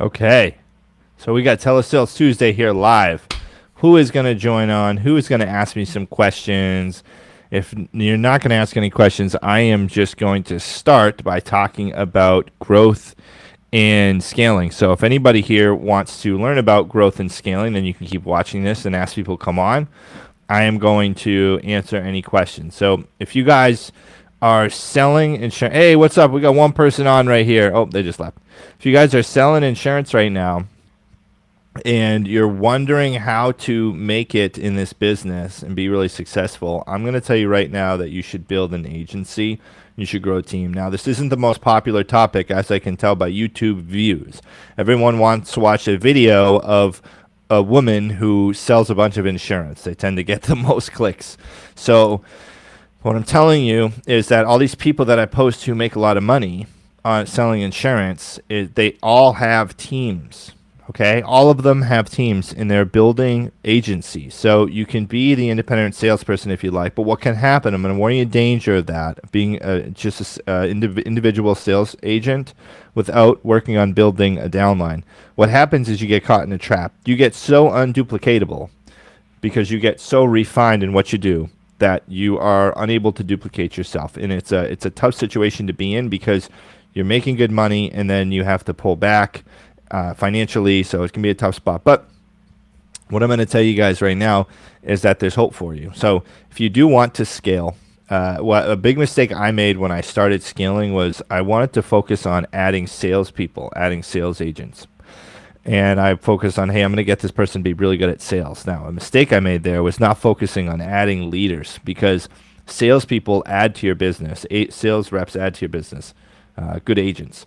Okay. So we got Telesales Tuesday here live. Who is going to join on? Who is going to ask me some questions? If you're not going to ask any questions, I am just going to start by talking about growth and scaling. So if anybody here wants to learn about growth and scaling, then you can keep watching this and ask people come on. I am going to answer any questions. So if you guys are selling insurance, hey, what's up? We got one person on right here. Oh, they just left. If you guys are selling insurance right now and you're wondering how to make it in this business and be really successful, I'm going to tell you right now that you should build an agency. You should grow a team. Now, this isn't the most popular topic, as I can tell by YouTube views. Everyone wants to watch a video of a woman who sells a bunch of insurance. They tend to get the most clicks. So what I'm telling you is that all these people that I post who make a lot of money on selling insurance, they all have teams. Okay, all of them have teams and they're building agencies. So you can be the independent salesperson if you like, but what can happen, I'm going to warn you, danger of that, being just an individual sales agent without working on building a downline. What happens is you get caught in a trap. You get so unduplicatable because you get so refined in what you do that you are unable to duplicate yourself. And it's a tough situation to be in because you're making good money and then you have to pull back financially, so it can be a tough spot. But what I'm going to tell you guys right now is that there's hope for you. So if you do want to scale, a big mistake I made when I started scaling was I wanted to focus on adding salespeople, adding sales agents. And I focused on, hey, I'm going to get this person to be really good at sales. Now, a mistake I made there was not focusing on adding leaders, because salespeople add to your business. Sales reps add to your business. Good agents.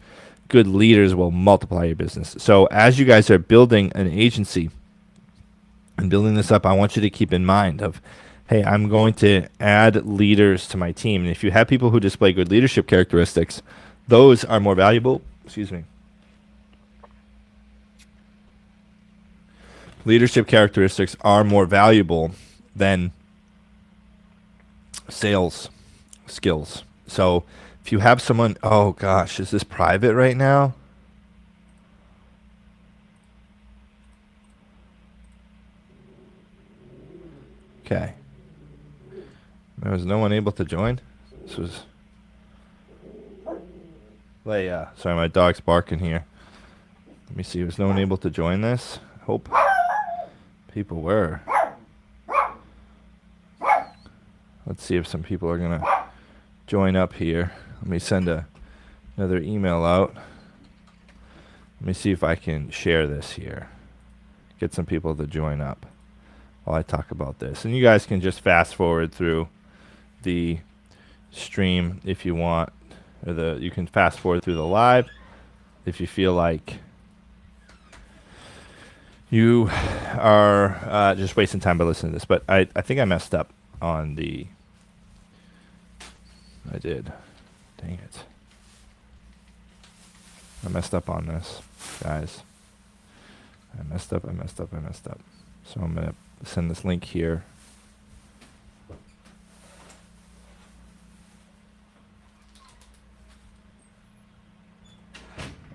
Good leaders will multiply your business. So as you guys are building an agency and building this up, I want you to keep in mind of, hey, I'm going to add leaders to my team. And if you have people who display good leadership characteristics, those are more valuable. Excuse me. Leadership characteristics are more valuable than sales skills. So if you have someone, oh gosh, is this private right now? Okay. There was no one able to join. This was Leia. Sorry, my dog's barking here. Let me see. Was no one able to join this? Hope people were. Let's see if some people are going to join up here. Let me send another email out. Let me see if I can share this here. Get some people to join up while I talk about this. And you guys can just fast forward through the stream if you want. Or you can fast forward through the live if you feel like you are just wasting time by listening to this. But I think I messed up on the... I did. Dang it. I messed up on this, guys. I messed up. So I'm going to send this link here.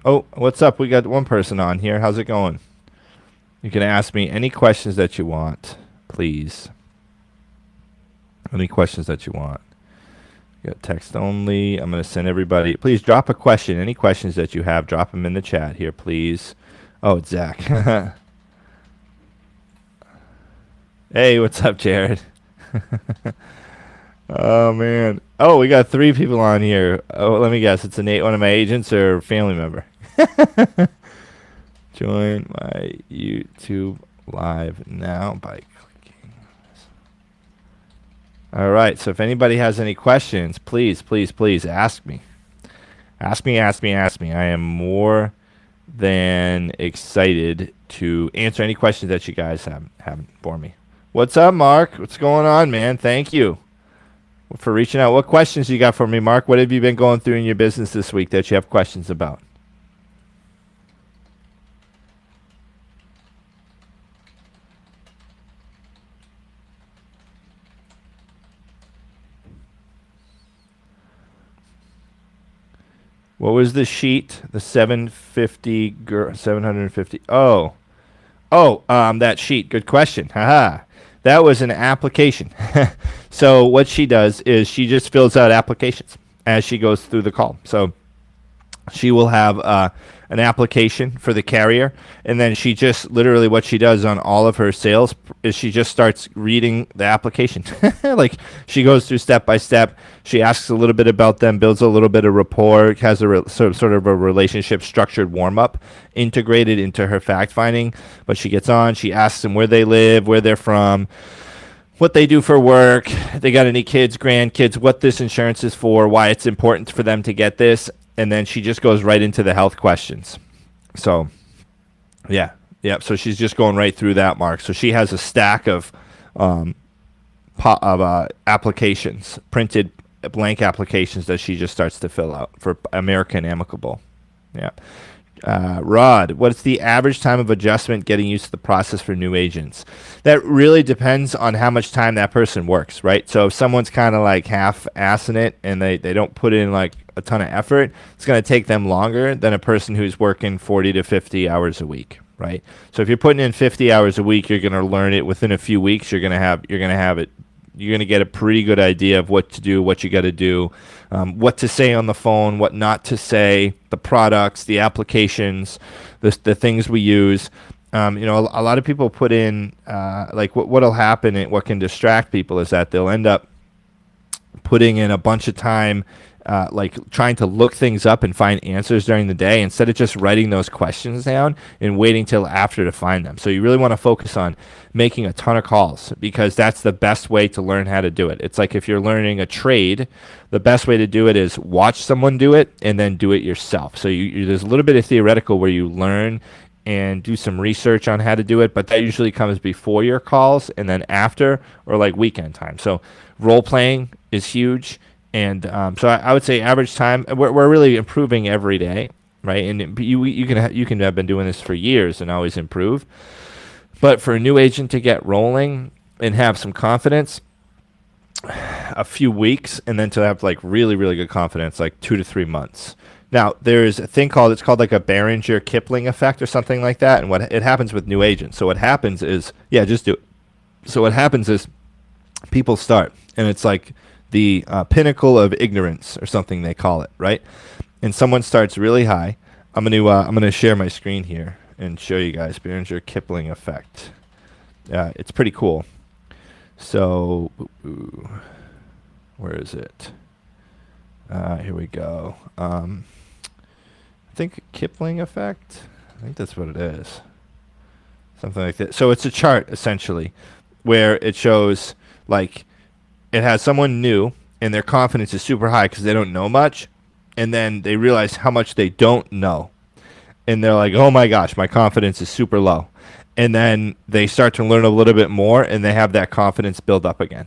Oh, what's up? We got one person on here. How's it going? You can ask me any questions that you want, please. Any questions that you want. You got text only. I'm going to send everybody. Please drop a question. Any questions that you have, drop them in the chat here, please. Oh, it's Zach. Hey, what's up, Jared? Oh, man. Oh, we got 3 people on here. Oh, let me guess. It's one of my agents or family member. Join my YouTube live now by clicking this. All right. So if anybody has any questions, please ask me. Ask me. I am more than excited to answer any questions that you guys have for me. What's up, Mark? What's going on, man? Thank you for reaching out. What questions you got for me, Mark? What have you been going through in your business this week that you have questions about? What was the sheet? The 750 750. That sheet. Good question. Haha. That was an application. So what she does is she just fills out applications as she goes through the call. So she will have an application for the carrier, and then she just literally what she does on all of her sales is she just starts reading the application. Like she goes through step by step. She asks a little bit about them, builds a little bit of rapport, has a sort of a relationship structured warm up integrated into her fact finding. But she gets on, she asks them where they live, where they're from, what they do for work, they got any kids, grandkids, what this insurance is for, why it's important for them to get this, and then she just goes right into the health questions. So, yeah. So she's just going right through that, Mark. So she has a stack of applications, printed blank applications that she just starts to fill out for American Amicable. Yeah. Rod, what's the average time of adjustment getting used to the process for new agents? That really depends on how much time that person works, right? So if someone's kind of like half-assing it and they don't put in like a ton of effort, it's going to take them longer than a person who's working 40 to 50 hours a week, right? So if you're putting in 50 hours a week, you're going to learn it within a few weeks. You're going to get a pretty good idea of what to do, what you got to do, what to say on the phone, what not to say, the products, the applications, the things we use. A lot of people put in, like what'll happen and what can distract people is that they'll end up putting in a bunch of time like trying to look things up and find answers during the day instead of just writing those questions down and waiting till after to find them. So you really want to focus on making a ton of calls because that's the best way to learn how to do it. It's like if you're learning a trade, the best way to do it is watch someone do it and then do it yourself. So there's a little bit of theoretical where you learn and do some research on how to do it, but that usually comes before your calls and then after or like weekend time. So role playing is huge. And so I would say average time, we're really improving every day, right? And you can have been doing this for years and always improve. But for a new agent to get rolling and have some confidence, a few weeks, and then to have like really, really good confidence, like 2 to 3 months. Now, there's a thing it's called like a Behringer-Kipling effect or something like that. And what it happens with new agents. So what happens is, just do it. So what happens is people start, and it's like the pinnacle of ignorance or something they call it, right? And someone starts really high. I'm gonna share my screen here and show you guys Behringer-Kipling effect. It's pretty cool. So where is it? Here we go. I think Kipling effect. I think that's what it is. Something like that. So it's a chart essentially where it shows like it has someone new and their confidence is super high because they don't know much, and then they realize how much they don't know, and they're like, oh my gosh, my confidence is super low, and then they start to learn a little bit more and they have that confidence build up again.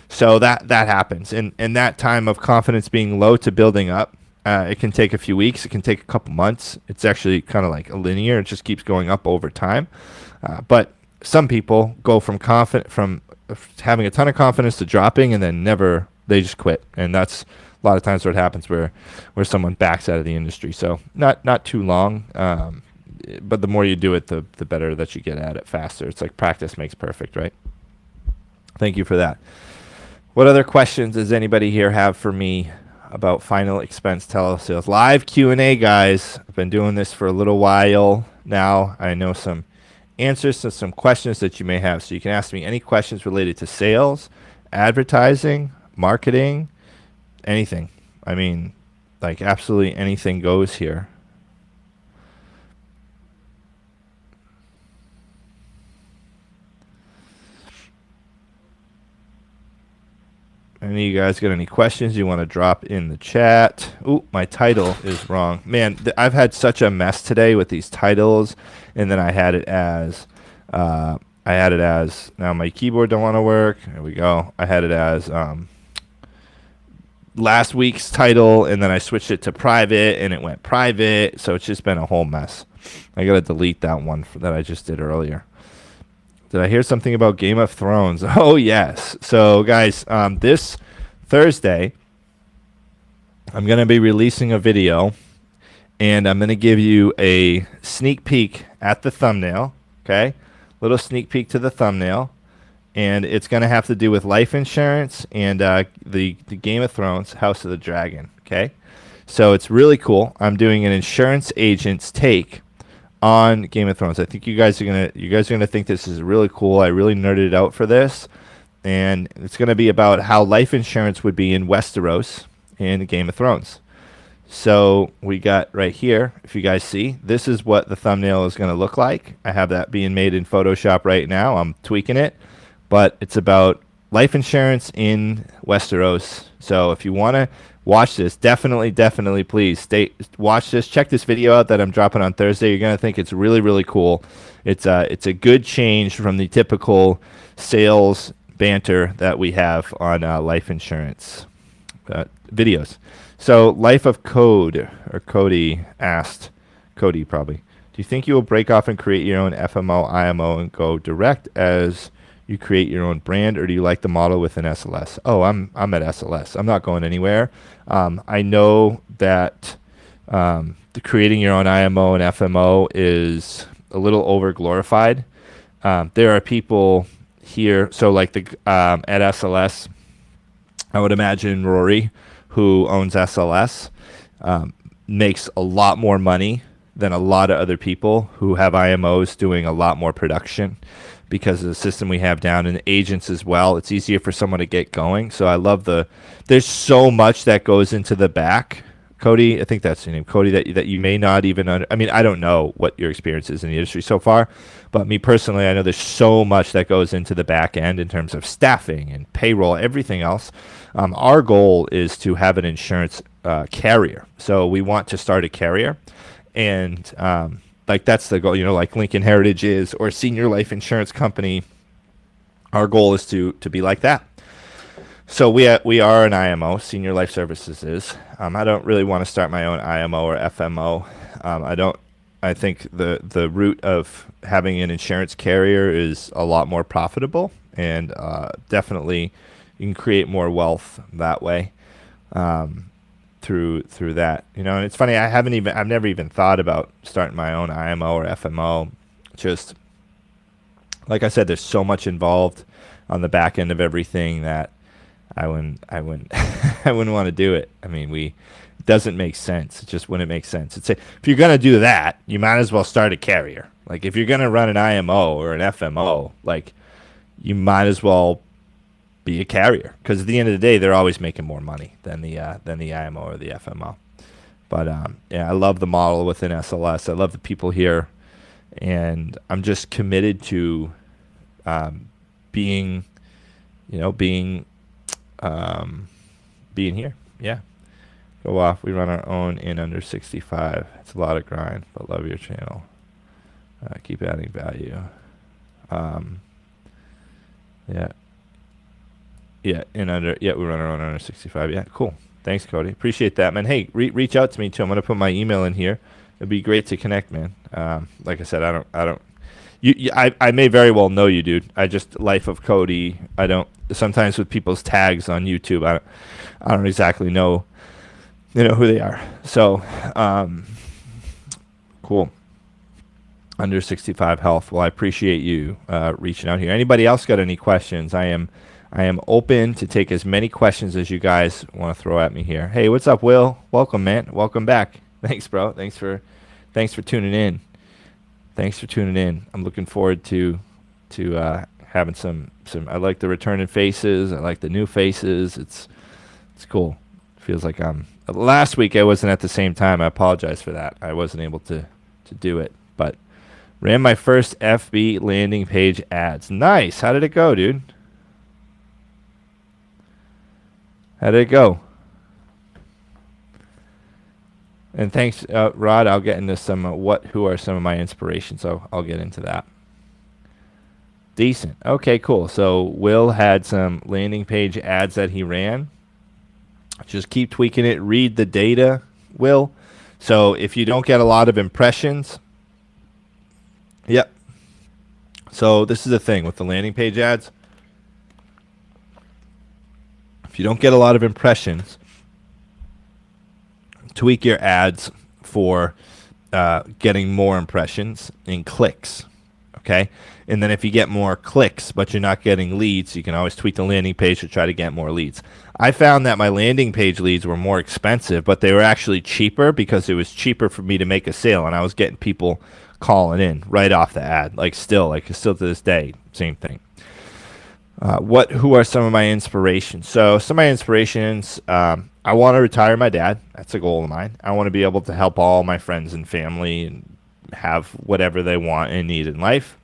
So that happens, and that time of confidence being low to building up, it can take a few weeks, it can take a couple months. It's actually kind of like a linear, it just keeps going up over time. But some people go from having a ton of confidence to dropping, and then they just quit. And that's a lot of times what happens where someone backs out of the industry. So not too long, but the more you do it, the better that you get at it faster. It's like practice makes perfect, right? Thank you for that. What other questions does anybody here have for me about final expense telesales? Live Q&A, guys. I've been doing this for a little while now. I know some answers to some questions that you may have. So you can ask me any questions related to sales, advertising, marketing, anything. I mean, like absolutely anything goes here. Any of you guys got any questions you want to drop in the chat? Ooh, my title is wrong. Man, I've had such a mess today with these titles, and then I had it as now my keyboard don't want to work. There we go. I had it as last week's title, and then I switched it to private, and it went private. So it's just been a whole mess. I got to delete that one that I just did earlier. Did I hear something about Game of Thrones? Oh, yes. So, guys, this Thursday, I'm going to be releasing a video and I'm going to give you a sneak peek at the thumbnail. Okay, little sneak peek to the thumbnail, and it's going to have to do with life insurance and the Game of Thrones House of the Dragon. Okay, so it's really cool. I'm doing an insurance agent's take on Game of Thrones. I think you guys are gonna think this is really cool. I really nerded out for this, and it's gonna be about how life insurance would be in Westeros in Game of Thrones. So we got right here, if you guys see, this is what the thumbnail is going to look like. I have that being made in Photoshop right now. I'm tweaking it, but it's about life insurance in Westeros. So if you want to watch this, definitely, please watch this. Check this video out that I'm dropping on Thursday. You're going to think it's really, really cool. It's a good change from the typical sales banter that we have on life insurance videos. So Life of Code, or Cody asked, Cody probably, do you think you will break off and create your own FMO, IMO, and go direct as you create your own brand, or do you like the model with an SLS? Oh, I'm at SLS. I'm not going anywhere. I know that creating your own IMO and FMO is a little over glorified. There are people here, so like at SLS, I would imagine Rory, who owns SLS, makes a lot more money than a lot of other people who have IMOs doing a lot more production because of the system we have down, and agents as well. It's easier for someone to get going. So I love there's so much that goes into the back. Cody, I think that's your name, Cody, that you may not even I mean, I don't know what your experience is in the industry so far, but me personally, I know there's so much that goes into the back end in terms of staffing and payroll, everything else. Our goal is to have an insurance carrier. So we want to start a carrier, and like that's the goal, like Lincoln Heritage is, or Senior Life Insurance Company. Our goal is to be like that. So we are an IMO. Senior Life Services is. I don't really want to start my own IMO or FMO. I think the route of having an insurance carrier is a lot more profitable, and definitely you can create more wealth that way through that. And it's funny. I've never even thought about starting my own IMO or FMO. Just like I said, there's so much involved on the back end of everything that I wouldn't I wouldn't want to do it. I mean, it doesn't make sense. It just wouldn't make sense. If you're going to do that, you might as well start a carrier. Like if you're going to run an IMO or an FMO, like you might as well be a carrier, because at the end of the day, they're always making more money than the IMO or the FMO. But yeah, I love the model within SLS. I love the people here, and I'm just committed to being here. Yeah. Go off. We run our own in under 65. It's a lot of grind, but love your channel. Keep adding value. Yeah. Yeah, we run our own under 65. Yeah, cool. Thanks, Cody. Appreciate that, man. Hey, reach out to me too. I'm gonna put my email in here. It'd be great to connect, man. Like I said, I don't. I may very well know you, dude. I just Life of Cody. I don't. Sometimes with people's tags on YouTube, I don't exactly know, who they are. So, cool. Under 65 health. Well, I appreciate you reaching out here. Anybody else got any questions? I am open to take as many questions as you guys want to throw at me here. Hey, what's up, Will? Welcome, man. Welcome back. Thanks, bro. Thanks for tuning in. Thanks for tuning in. I'm looking forward to having some. I like the returning faces. I like the new faces. It's cool. Feels like last week I wasn't at the same time. I apologize for that. I wasn't able to do it, but ran my first FB landing page ads. Nice. How did it go, dude? How did it go? And thanks, Rod. I'll get into some who are some of my inspirations. So I'll get into that. Decent. Okay, cool. So Will had some landing page ads that he ran. Just keep tweaking it. Read the data, Will. So if you don't get a lot of impressions, yep. So this is the thing with the landing page ads. If you don't get a lot of impressions, tweak your ads for getting more impressions and clicks. Okay. And then if you get more clicks, but you're not getting leads, you can always tweak the landing page to try to get more leads. I found that my landing page leads were more expensive, but they were actually cheaper because it was cheaper for me to make a sale. And I was getting people calling in right off the ad, still to this day, same thing. Who are some of my inspirations? So some of my inspirations, I want to retire my dad. That's a goal of mine. I want to be able to help all my friends and family and have whatever they want and need in life.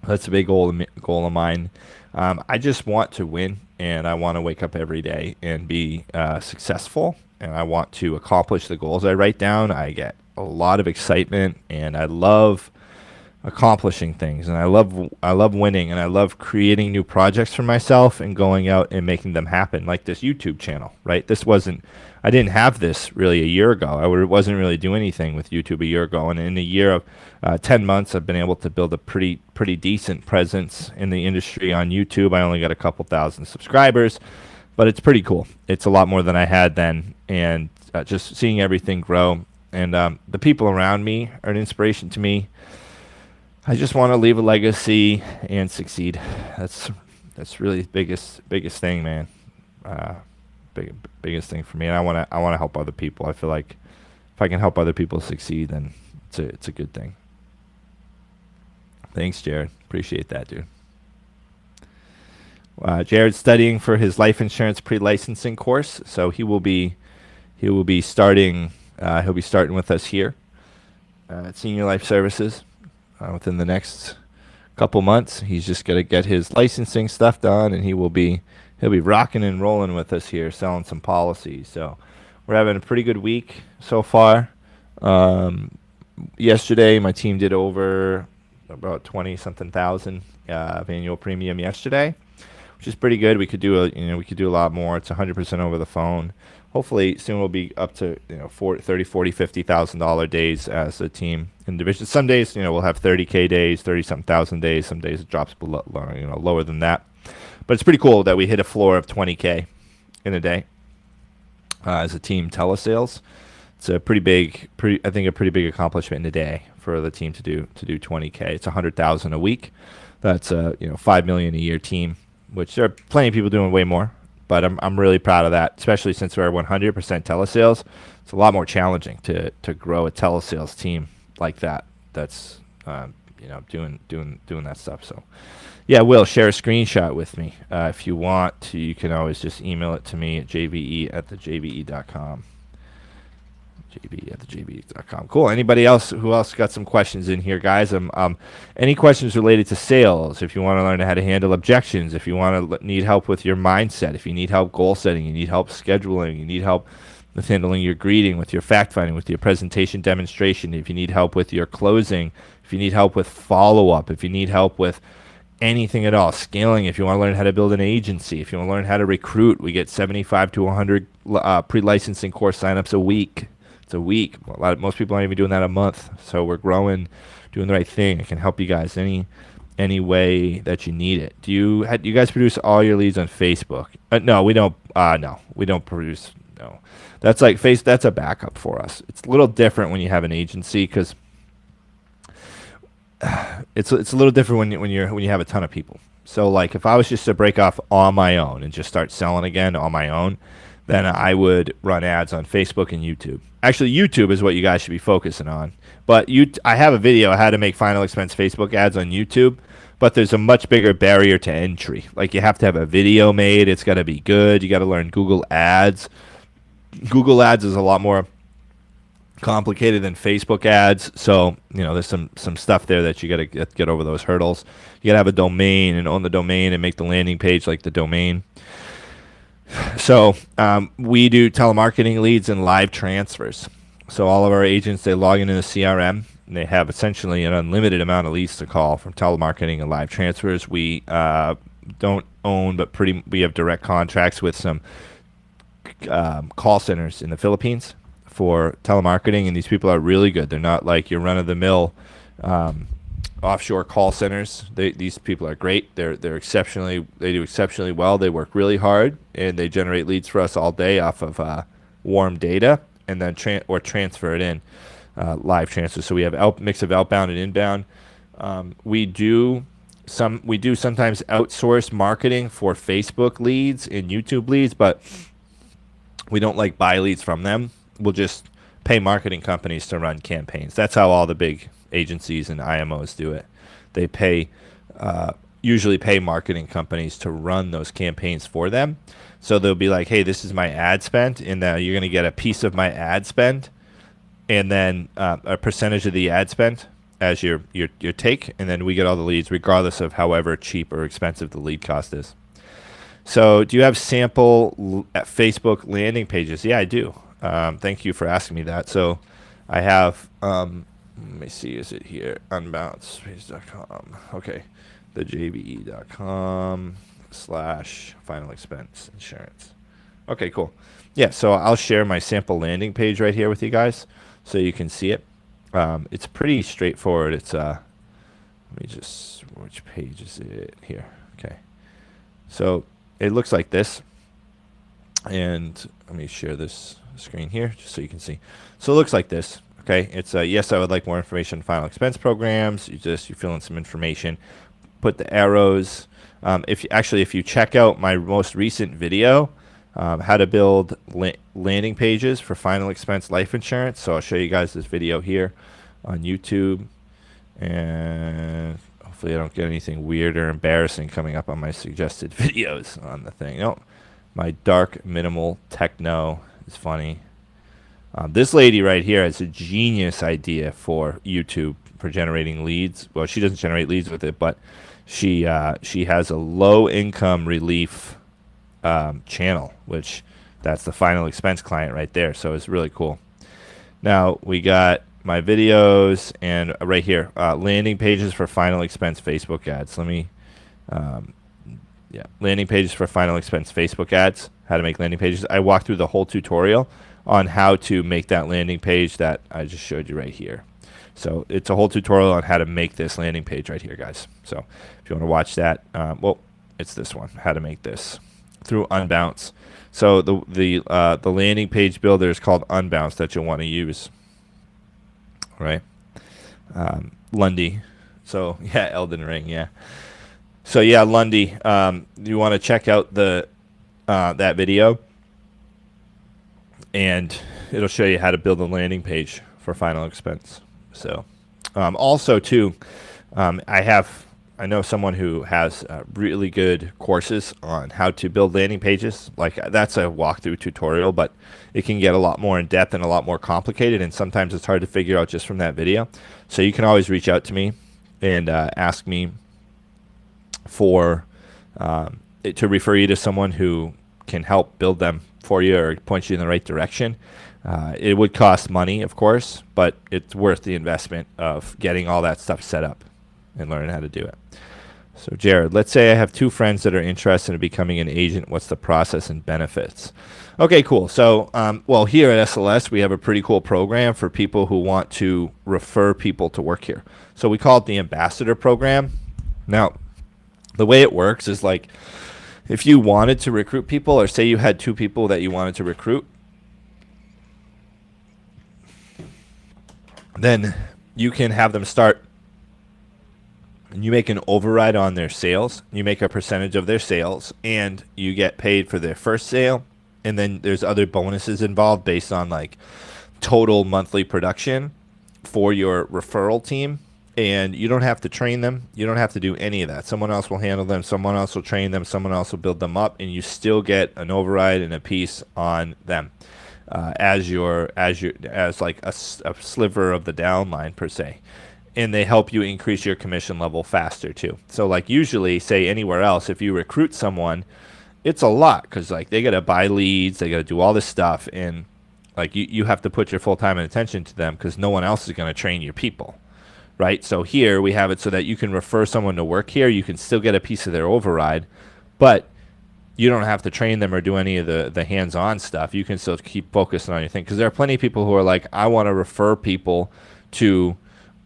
That's a big goal of mine. I just want to win, and I want to wake up every day and be successful, and I want to accomplish the goals I write down. I get a lot of excitement, and I love accomplishing things, and I love winning, and I love creating new projects for myself and going out and making them happen, like this YouTube channel, right? I didn't have this really a year ago. I wasn't really doing anything with YouTube a year ago, and in a year of 10 months, I've been able to build a pretty decent presence in the industry on YouTube. I only got a couple thousand subscribers, but it's pretty cool. It's a lot more than I had then, and just seeing everything grow, and the people around me are an inspiration to me. I just want to leave a legacy and succeed. That's really the biggest thing, man. Biggest thing for me, and I want to help other people. I feel like if I can help other people succeed, then it's a good thing. Thanks, Jared. Appreciate that, dude. Jared's studying for his life insurance pre-licensing course, so he will be starting. He'll be starting with us here at Senior Life Services within the next couple months. He's just gonna get his licensing stuff done, and he'll be rocking and rolling with us here, selling some policies. So we're having a pretty good week so far. Yesterday, my team did over about 20-something thousand of annual premium yesterday, which is pretty good. We could do a lot more. It's 100% over the phone. Hopefully soon we'll be up to $50,000 days as a team in division. Some days we'll have 30K days, 30-something thousand days. Some days it drops below, lower than that. But it's pretty cool that we hit a floor of 20K in a day as a team telesales. It's a pretty big accomplishment in a day for the team to do 20K. It's 100,000 a week. That's a $5 million a year team, which there are plenty of people doing way more. But I'm really proud of that, especially since we're 100% telesales. It's a lot more challenging to grow a telesales team like that. That's doing that stuff. So. Yeah, Will, share a screenshot with me. If you want to, you can always just email it to me at jve@thejve.com. jve@thejve.com. Cool. Anybody else? Who else got some questions in here, guys? Any questions related to sales? If you want to learn how to handle objections, if you want to need help with your mindset, if you need help goal setting, you need help scheduling, you need help with handling your greeting, with your fact finding, with your presentation demonstration, if you need help with your closing, if you need help with follow-up, if you need help with anything at all, scaling, if you want to learn how to build an agency, if you want to learn how to recruit, we get 75 to 100 pre-licensing course signups a week. It's a week. Most people aren't even doing that a month. So we're growing, doing the right thing. I can help you guys any way that you need it. Do you guys produce all your leads on Facebook? No, we don't. No, we don't produce. No, that's that's a backup for us. It's a little different when you have an agency because it's a little different when you have a ton of people. So like if I was just to break off on my own and just start selling again on my own, then I would run ads on Facebook and YouTube. Actually, YouTube is what you guys should be focusing on. But I have a video on how to make final expense Facebook ads on YouTube, but there's a much bigger barrier to entry. Like you have to have a video made. It's got to be good. You got to learn Google Ads. Google Ads is a lot more complicated than Facebook ads. So, there's some stuff there that you got to get over those hurdles. You got to have a domain and own the domain and make the landing page like the domain. So we do telemarketing leads and live transfers. So all of our agents, they log into the CRM and they have essentially an unlimited amount of leads to call from telemarketing and live transfers. We don't own, but we have direct contracts with some call centers in the Philippines for telemarketing, and these people are really good. They're not like your run-of-the-mill offshore call centers. These people are great. They do exceptionally well. They work really hard, and they generate leads for us all day off of warm data. and then transfer it in, live transfer. So we have mix of outbound and inbound. We do sometimes outsource marketing for Facebook leads and YouTube leads, but we don't like buy leads from them. We'll just pay marketing companies to run campaigns. That's how all the big agencies and IMOs do it. They usually pay marketing companies to run those campaigns for them. So they'll be like, hey, this is my ad spend, and you're going to get a piece of my ad spend, and then a percentage of the ad spend as your take, and then we get all the leads regardless of however cheap or expensive the lead cost is. So do you have sample Facebook landing pages? Yeah, I do. Thank you for asking me that. So I have, let me see, is it here? Unbouncedpages.com. Okay. The jbe.com/final expense insurance. Okay, cool. Yeah, so I'll share my sample landing page right here with you guys so you can see it. It's pretty straightforward. It's, let me just, which page is it here? Okay. So it looks like this. And let me share this screen here just so you can see. So it looks like this. Okay, it's yes, I would like more information on final expense programs. You fill in some information, put the arrows. If you check out my most recent video, how to build landing pages for final expense life insurance. So I'll show you guys this video here on YouTube, and hopefully I don't get anything weird or embarrassing coming up on my suggested videos on the thing. No, my dark minimal techno is funny. This lady right here has a genius idea for YouTube for generating leads. Well, she doesn't generate leads with it, but she has a low income relief channel, which that's the final expense client right there. So it's really cool. Now we got my videos, and right here, landing pages for final expense Facebook ads. Let me, landing pages for final expense Facebook ads, how to make landing pages. I walked through the whole tutorial on how to make that landing page that I just showed you right here. So it's a whole tutorial on how to make this landing page right here, guys. So if you want to watch that, well, it's this one, how to make this through Unbounce. So the landing page builder is called Unbounce that you'll want to use, right? Lundy. So yeah, Elden Ring, yeah. So yeah, Lundy, you want to check out that video, and it'll show you how to build a landing page for final expense. So also too, I know someone who has really good courses on how to build landing pages. Like that's a walkthrough tutorial, but it can get a lot more in depth and a lot more complicated, and sometimes it's hard to figure out just from that video. So you can always reach out to me and ask me for to refer you to someone who can help build them for you or point you in the right direction. It would cost money, of course, but it's worth the investment of getting all that stuff set up and learning how to do it. So Jared, let's say I have two friends that are interested in becoming an agent. What's the process and benefits? Okay, cool. So, well, here at SLS, we have a pretty cool program for people who want to refer people to work here. So we call it the Ambassador Program. Now, the way it works is like if you wanted to recruit people, or say you had two people that you wanted to recruit, then you can have them start, and you make an override on their sales. You make a percentage of their sales, and you get paid for their first sale. And then there's other bonuses involved based on like total monthly production for your referral team. And you don't have to train them. You don't have to do any of that. Someone else will handle them. Someone else will train them. Someone else will build them up, and you still get an override and a piece on them as like a sliver of the downline per se. And they help you increase your commission level faster too. So like usually, say anywhere else, if you recruit someone, it's a lot because like they got to buy leads, they got to do all this stuff, and like you have to put your full time and attention to them because no one else is going to train your people. Right, so here we have it so that you can refer someone to work here. You can still get a piece of their override, but you don't have to train them or do any of the hands-on stuff. You can still keep focusing on your thing because there are plenty of people who are like, I want to refer people to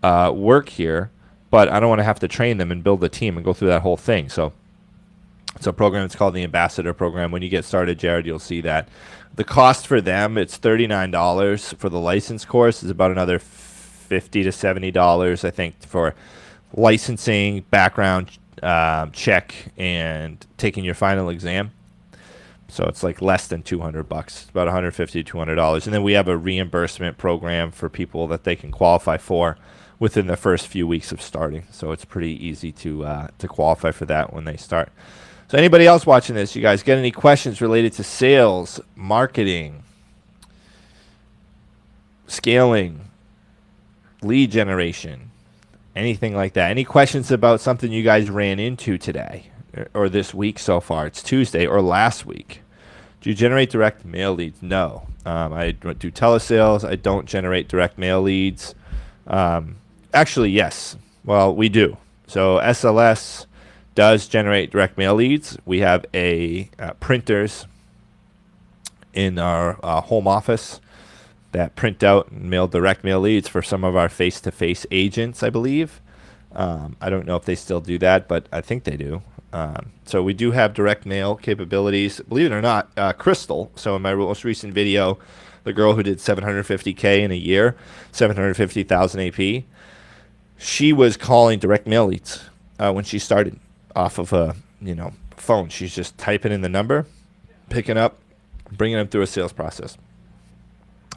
work here, but I don't want to have to train them and build a team and go through that whole thing. So It's a program. It's called the Ambassador Program. When you get started, Jared, you'll see that the cost for them, it's $39 for the license course. Is about another $50 to $70, I think, for licensing, background check, and taking your final exam. So it's like less than $200, about $150 to $200. And then we have a reimbursement program for people that they can qualify for within the first few weeks of starting. So it's pretty easy to qualify for that when they start. So anybody else watching this, you guys get any questions related to sales, marketing, scaling, lead generation, anything like that? Any questions about something you guys ran into today or this week so far? It's Tuesday, or last week. Do you generate direct mail leads? No. I do telesales. I don't generate direct mail leads. Actually, yes. Well, we do. So SLS does generate direct mail leads. We have printers in our home office that print out and mail direct mail leads for some of our face-to-face agents, I believe. I don't know if they still do that, but I think they do. So we do have direct mail capabilities. Believe it or not, Crystal, so in my most recent video, the girl who did 750K in a year, 750,000 AP, she was calling direct mail leads when she started off of a phone. She's just typing in the number, picking up, bringing them through a sales process.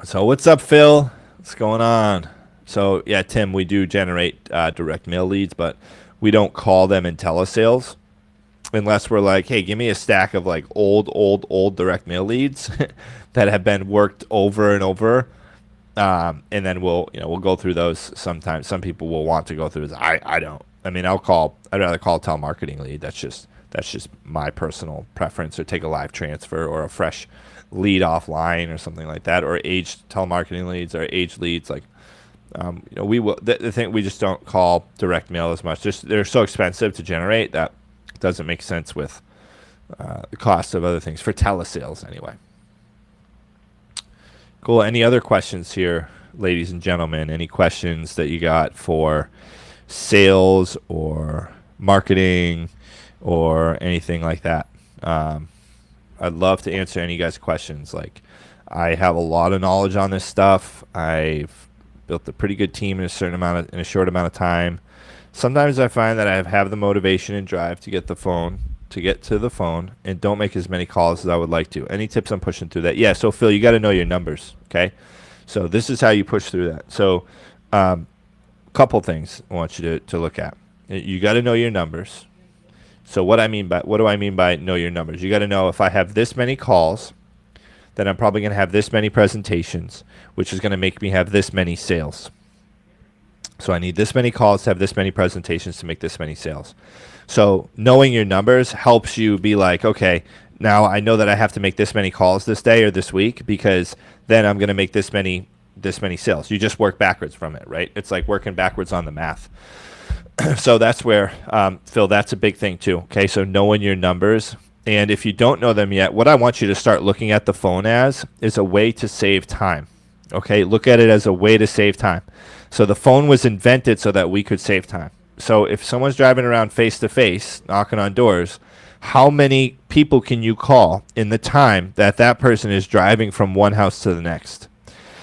So what's up, Phil? What's going on? So yeah, Tim, we do generate direct mail leads, but we don't call them in telesales unless we're like, hey, give me a stack of like old direct mail leads that have been worked over and over. And then we'll go through those sometimes. Some people will want to go through this. I don't. I mean, I'd rather call a telemarketing lead. That's just my personal preference, or take a live transfer or a fresh lead offline or something like that, or aged telemarketing leads or aged leads. Like, we will. The thing, we just don't call direct mail as much. Just they're so expensive to generate that it doesn't make sense with the cost of other things for telesales anyway. Cool. Any other questions here, ladies and gentlemen? Any questions that you got for sales or marketing or anything like that? I'd love to answer any of you guys' questions. Like, I have a lot of knowledge on this stuff. I've built a pretty good team in a short amount of time. Sometimes I find that I have the motivation and drive to get to the phone and don't make as many calls as I would like to. Any tips on pushing through that? Yeah, so Phil, you got to know your numbers, okay? So this is how you push through that. So couple things I want you to look at. You got to know your numbers. So what do I mean by know your numbers? You got to know, if I have this many calls, then I'm probably going to have this many presentations, which is going to make me have this many sales. So I need this many calls to have this many presentations to make this many sales. So knowing your numbers helps you be like, okay, now I know that I have to make this many calls this day or this week, because then I'm going to make this many sales. You just work backwards from it, right? It's like working backwards on the math. So that's where, Phil, that's a big thing too. Okay, so knowing your numbers. And if you don't know them yet, what I want you to start looking at the phone as is a way to save time. Okay, look at it as a way to save time. So the phone was invented so that we could save time. So if someone's driving around face-to-face, knocking on doors, how many people can you call in the time that person is driving from one house to the next?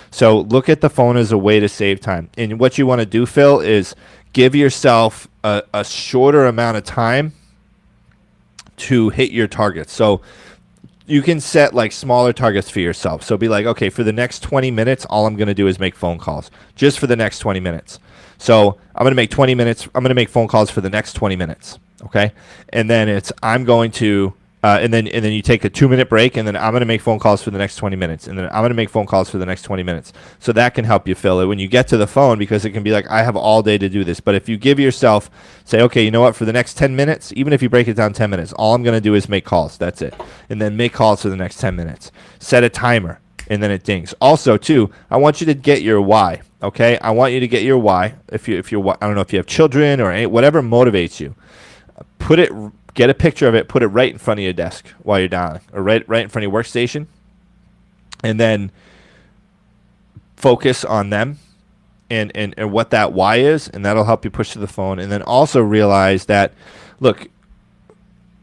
So look at the phone as a way to save time. And what you want to do, Phil, is give yourself a shorter amount of time to hit your targets. So you can set like smaller targets for yourself. So be like, okay, for the next 20 minutes, all I'm going to do is make phone calls just for the next 20 minutes. So I'm going to make 20 minutes. I'm going to make phone calls for the next 20 minutes. Okay. And then I'm going to, and then you take a 2-minute break, and then I'm going to make phone calls for the next 20 minutes. And then I'm going to make phone calls for the next 20 minutes. So that can help you fill it when you get to the phone, because it can be like, I have all day to do this. But if you give yourself, say, okay, you know what, for the next 10 minutes, even if you break it down 10 minutes, all I'm going to do is make calls. That's it. And then make calls for the next 10 minutes. Set a timer, and then it dings. Also, too, I want you to get your why. Okay. I want you to get your why. If you're, I don't know if you have children or whatever motivates you, get a picture of it, put it right in front of your desk while you're dialing, or right in front of your workstation, and then focus on them and what that why is, and that'll help you push to the phone. And then also realize that, look,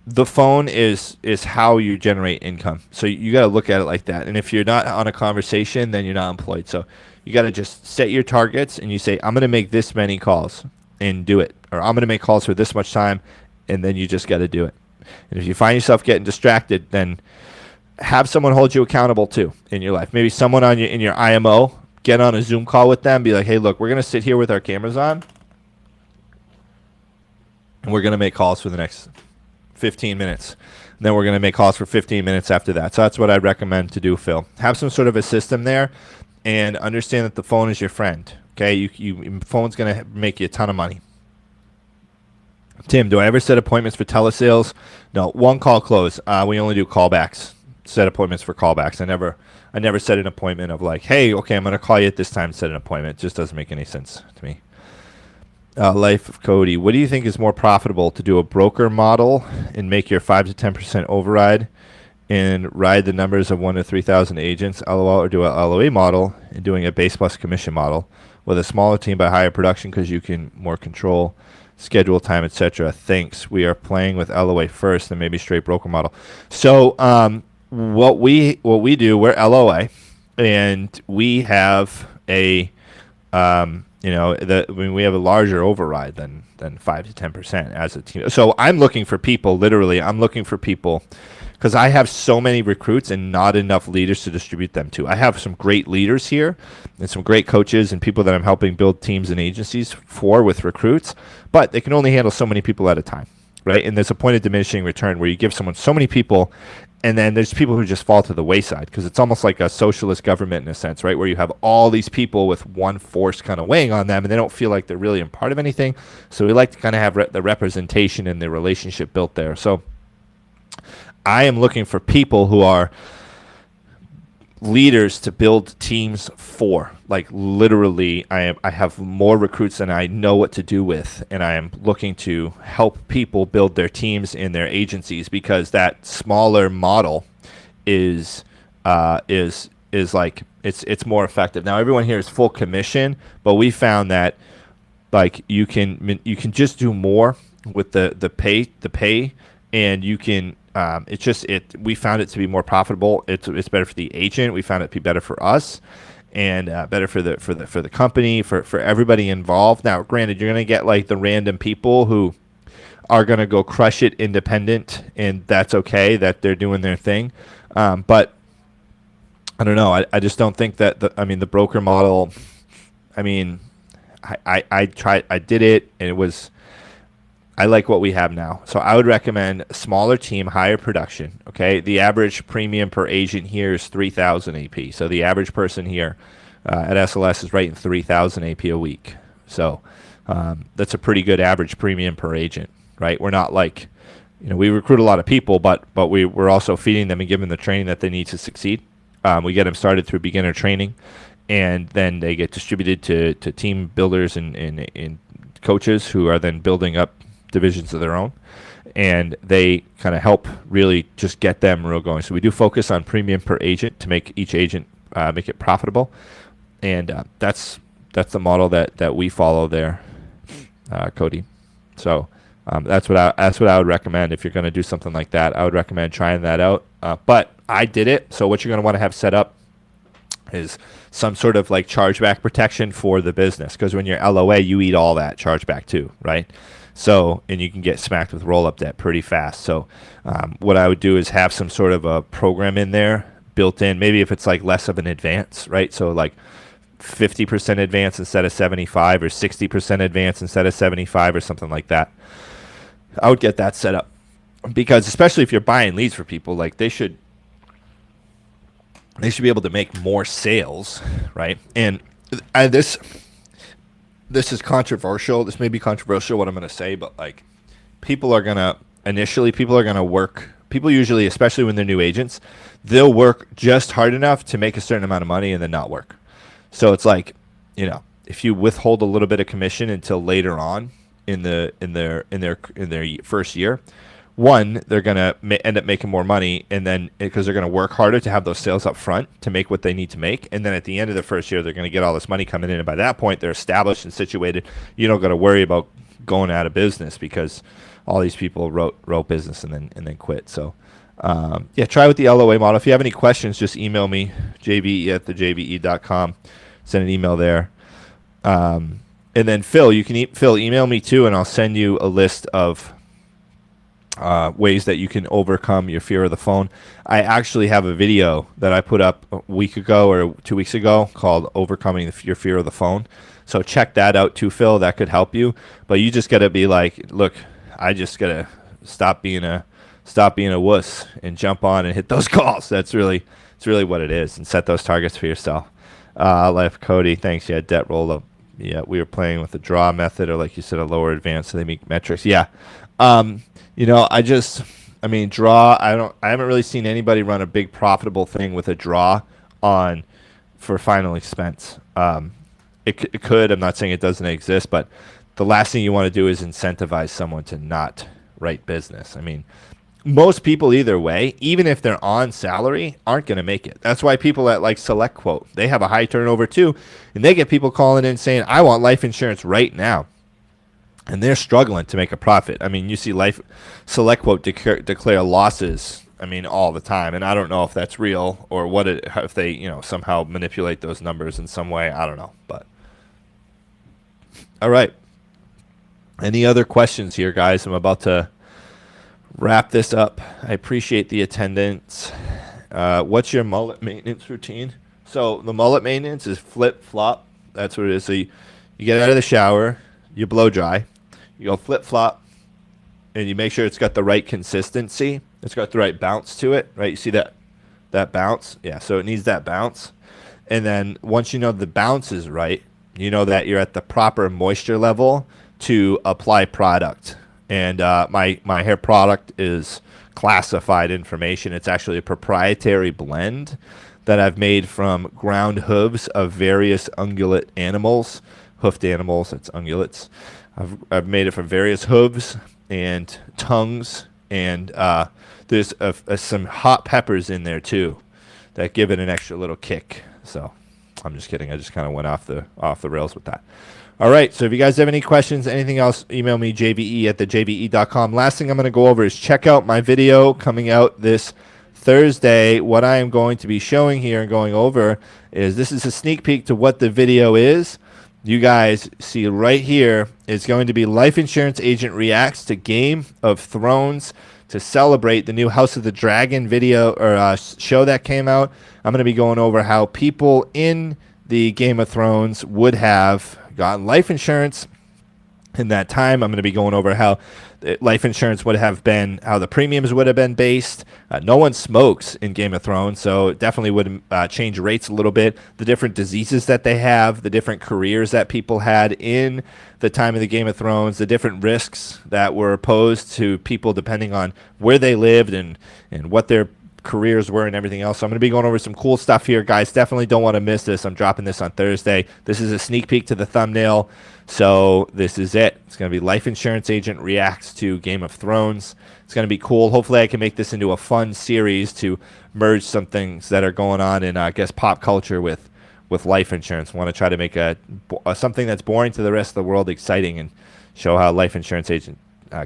the phone is how you generate income. So you got to look at it like that. And if you're not on a conversation, then you're not employed. So you got to just set your targets and you say, I'm going to make this many calls and do it. Or I'm going to make calls for this much time, and then you just got to do it. And if you find yourself getting distracted, then have someone hold you accountable too in your life. Maybe someone in your IMO, get on a Zoom call with them, be like, hey, look, we're going to sit here with our cameras on, and we're going to make calls for the next 15 minutes. And then we're going to make calls for 15 minutes after that. So that's what I'd recommend to do, Phil. Have some sort of a system there and understand that the phone is your friend. Okay, phone's going to make you a ton of money. Tim, do I ever set appointments for telesales? No, one call close. We only do callbacks. Set appointments for callbacks. I never set an appointment of like, hey, okay, I'm going to call you at this time. Set an appointment. It just doesn't make any sense to me. Life of Cody. What do you think is more profitable, to do a broker model and make your 5 to 10% override and ride the numbers of 1 to 3,000 agents, LOL, or do a LOA model and doing a base plus commission model with a smaller team but higher production because you can more control schedule time, etc.? Thanks. We are playing with LOA first, then maybe straight broker model. So what we do, we're LOA, and we have a we have a larger override than 5 to 10% as a team. So I'm looking for people. Literally, I'm looking for people because I have so many recruits and not enough leaders to distribute them to. I have some great leaders here and some great coaches and people that I'm helping build teams and agencies for with recruits, but they can only handle so many people at a time, right? And there's a point of diminishing return where you give someone so many people, and then there's people who just fall to the wayside because it's almost like a socialist government in a sense, right? Where you have all these people with one force kind of weighing on them and they don't feel like they're really a part of anything. So we like to kind of have the representation and the relationship built there. So I am looking for people who are leaders to build teams for. Like literally, I have more recruits than I know what to do with, and I am looking to help people build their teams in their agencies because that smaller model is like it's more effective. Now everyone here is full commission, but we found that like you can just do more with the pay, and you can. We found it to be more profitable. It's better for the agent. We found it to be better for us, and better for the company, for everybody involved. Now, granted, you're gonna get like the random people who are gonna go crush it independent, and that's okay that they're doing their thing. But I don't know. I just don't think that the broker model. I mean, I tried. I did it, and it was. I like what we have now. So I would recommend a smaller team, higher production. Okay. The average premium per agent here is 3,000 AP. So the average person here at SLS is writing 3,000 AP a week. So that's a pretty good average premium per agent, right? We're not like, we recruit a lot of people, but we're also feeding them and giving them the training that they need to succeed. We get them started through beginner training, and then they get distributed to team builders and coaches who are then building up divisions of their own, and they kind of help really just get them real going. So we do focus on premium per agent to make each agent make it profitable, and that's the model that we follow there, Cody. So that's what I would recommend if you're going to do something like that. I would recommend trying that out. But I did it. So what you're going to want to have set up is some sort of like chargeback protection for the business, because when you're LOA, you eat all that chargeback too, right? So, and you can get smacked with roll-up debt pretty fast. So what I would do is have some sort of a program in there built in, maybe if it's like less of an advance, right? So like 50% advance instead of 75, or 60% advance instead of 75, or something like that. I would get that set up, because especially if you're buying leads for people, like they should be able to make more sales, right? And this is controversial. This may be controversial what I'm going to say, but like people usually, especially when they're new agents, they'll work just hard enough to make a certain amount of money and then not work. So it's like, if you withhold a little bit of commission until later on in their first year, one, they're going to end up making more money, and then because they're going to work harder to have those sales up front to make what they need to make, and then at the end of the first year, they're going to get all this money coming in, and by that point, they're established and situated. You don't got to worry about going out of business, because all these people wrote business and then quit. So yeah, try with the LOA model. If you have any questions, just email me, jve@thejve.com. Send an email there. And then Phil, you can Phil email me too, and I'll send you a list of ways that you can overcome your fear of the phone. I actually have a video that I put up a week ago or 2 weeks ago called "Overcoming your Fear of the Phone." So check that out too, Phil. That could help you. But you just gotta be like, look, I just gotta stop being a wuss and jump on and hit those calls. It's really what it is, and set those targets for yourself. Life Cody, thanks. Yeah, debt roll up. Yeah, we were playing with the draw method, or like you said, a lower advance, so they make metrics. Yeah. I mean, draw. I haven't really seen anybody run a big profitable thing with a draw on for final expense. It could. I'm not saying it doesn't exist, but the last thing you want to do is incentivize someone to not write business. I mean, most people either way, even if they're on salary, aren't going to make it. That's why people at like Select Quote, they have a high turnover too, and they get people calling in saying, "I want life insurance right now." And they're struggling to make a profit. I mean, you see Select Quote declare losses, I mean, all the time. And I don't know if that's real or if they, somehow manipulate those numbers in some way. I don't know. But all right. Any other questions here, guys? I'm about to wrap this up. I appreciate the attendance. What's your mullet maintenance routine? So the mullet maintenance is flip flop. That's what it is. So you get out of the shower, you blow dry, you go flip flop, and you make sure it's got the right consistency. It's got the right bounce to it, right? You see that bounce? Yeah, so it needs that bounce. And then once you know the bounce is right, you know that you're at the proper moisture level to apply product. And my hair product is classified information. It's actually a proprietary blend that I've made from ground hooves of various ungulate animals, hoofed animals. It's ungulates. I've made it from various hooves and tongues, and there's some hot peppers in there too that give it an extra little kick. So I'm just kidding. I just kind of went off the rails with that. All right. So if you guys have any questions, anything else, email me, jve@thejve.com. Last thing I'm going to go over is check out my video coming out this Thursday. What I am going to be showing here and going over is this is a sneak peek to what the video is. You guys see right here is going to be Life Insurance Agent Reacts to Game of Thrones to celebrate the new House of the Dragon video or show that came out. I'm going to be going over how people in the Game of Thrones would have gotten life insurance in that time. I'm going to be going over how life insurance would have been, how the premiums would have been based. No one smokes in Game of Thrones, so it definitely would change rates a little bit. The different diseases that they have, the different careers that people had in the time of the Game of Thrones, the different risks that were posed to people depending on where they lived and what their careers were and everything else. So I'm going to be going over some cool stuff here, guys. Definitely don't want to miss this. I'm dropping this on Thursday. This is a sneak peek to the thumbnail. So this is it. It's going to be Life Insurance Agent Reacts to Game of Thrones. It's going to be cool. Hopefully I can make this into a fun series to merge some things that are going on in, I guess, pop culture with life insurance. I want to try to make something that's boring to the rest of the world exciting and show how life insurance agent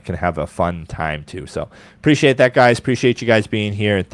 can have a fun time too. So appreciate that, guys. Appreciate you guys being here. And